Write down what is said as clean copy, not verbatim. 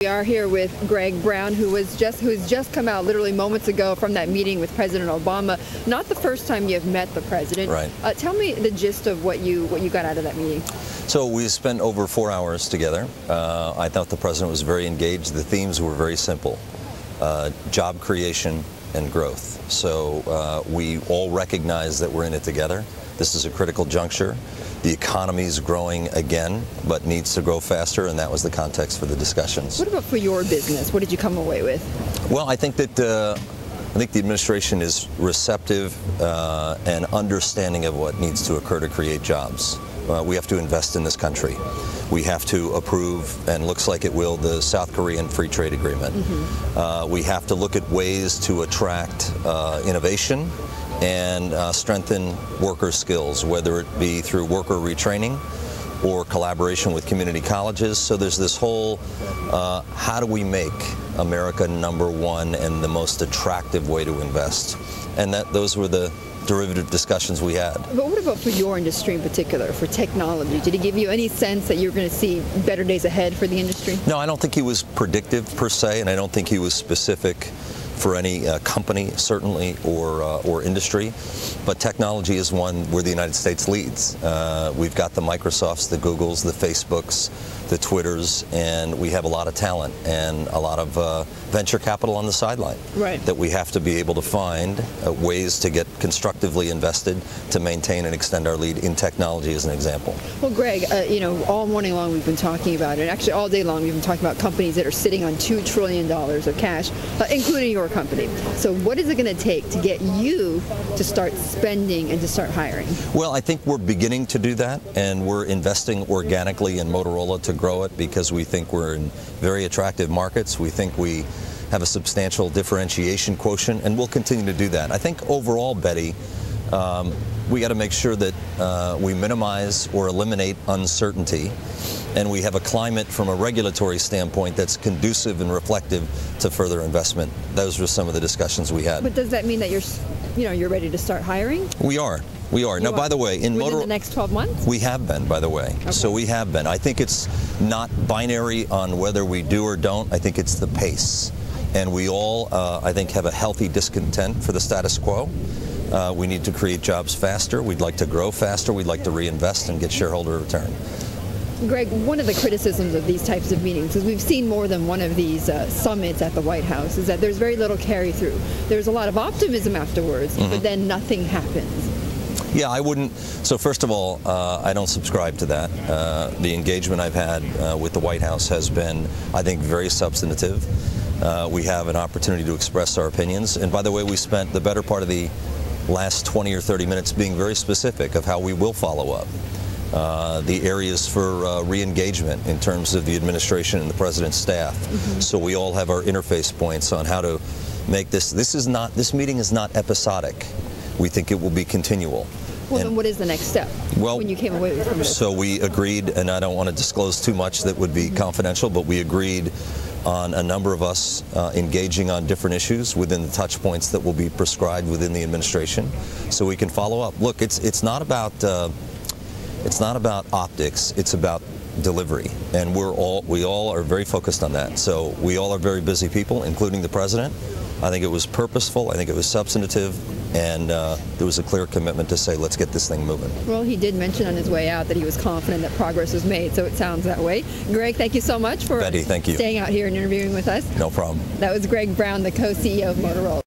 We are here with Greg Brown, who's just come out literally moments ago from that meeting with President Obama. Not the first time you've met the president. Right. Tell me the gist of what you got out of that meeting. So we spent over 4 hours together. I thought the president was very engaged. The themes were very simple: job creation and growth. So we all recognize that we're in it together. This is a critical juncture. The economy is growing again, but needs to grow faster, and that was the context for the discussions. What about for your business? What did you come away with? Well, I think that the administration is receptive and understanding of what needs to occur to create jobs. We have to invest in this country. We have to approve, and looks like it will, the South Korean Free Trade Agreement. We have to look at ways to attract innovation and strengthen worker skills, whether it be through worker retraining or collaboration with community colleges. So there's this whole, how do we make America #1 and the most attractive way to invest? And those were the derivative discussions we had. But what about for your industry in particular, for technology? Did he give you any sense that you're going to see better days ahead for the industry? No, I don't think he was predictive per se, and I don't think he was specific for any company, certainly, or industry. But technology is one where the United States leads. We've got the Microsofts, the Googles, the Facebooks, the Twitters, and we have a lot of talent and a lot of venture capital on the sideline. Right. That we have to be able to find ways to get constructively invested to maintain and extend our lead in technology, as an example. Well, Greg, you know, all morning long we've been talking about it. Actually, all day long we've been talking about companies that are sitting on $2 trillion of cash, including your company. So what is it going to take to get you to start spending and to start hiring? Well, I think we're beginning to do that, and we're investing organically in Motorola to grow it because we think we're in very attractive markets. We think we have a substantial differentiation quotient, and we'll continue to do that. I think overall, Betty, we got to make sure that we minimize or eliminate uncertainty, and we have a climate from a regulatory standpoint that's conducive and reflective to further investment. Those were some of the discussions we had. But does that mean that you're ready to start hiring? We are. We are. Now, by the way, in within the next 12 months? We have been, by the way. Okay. So we have been. I think it's not binary on whether we do or don't. I think it's the pace. And we all, I think, have a healthy discontent for the status quo. We need to create jobs faster. We'd like to grow faster. We'd like to reinvest and get shareholder return. Greg, one of the criticisms of these types of meetings, because we've seen more than one of these summits at the White House, is that there's very little carry-through. There's a lot of optimism afterwards, but then nothing happens. Yeah, I wouldn't. So first of all, I don't subscribe to that. The engagement I've had with the White House has been, I think, very substantive. We have an opportunity to express our opinions. And by the way, we spent the better part of the last 20 or 30 minutes being very specific of how we will follow up. The areas for re-engagement in terms of the administration and the president's staff. So we all have our interface points on how to make this. This meeting is not episodic. We think it will be continual. Well, then what is the next step when you came away from this? So we agreed, and I don't want to disclose too much that would be confidential, but we agreed on a number of us engaging on different issues within the touch points that will be prescribed within the administration, so we can follow up. Look, it's not about optics. It's about delivery, and we all are very focused on that. So we all are very busy people, including the president. I think it was purposeful. I think it was substantive. And there was a clear commitment to say, let's get this thing moving. Well, he did mention on his way out that he was confident that progress was made, so it sounds that way. Greg, thank you so much for Betty, thank you. Staying out here and interviewing with us. No problem. That was Greg Brown, the co-CEO of Motorola.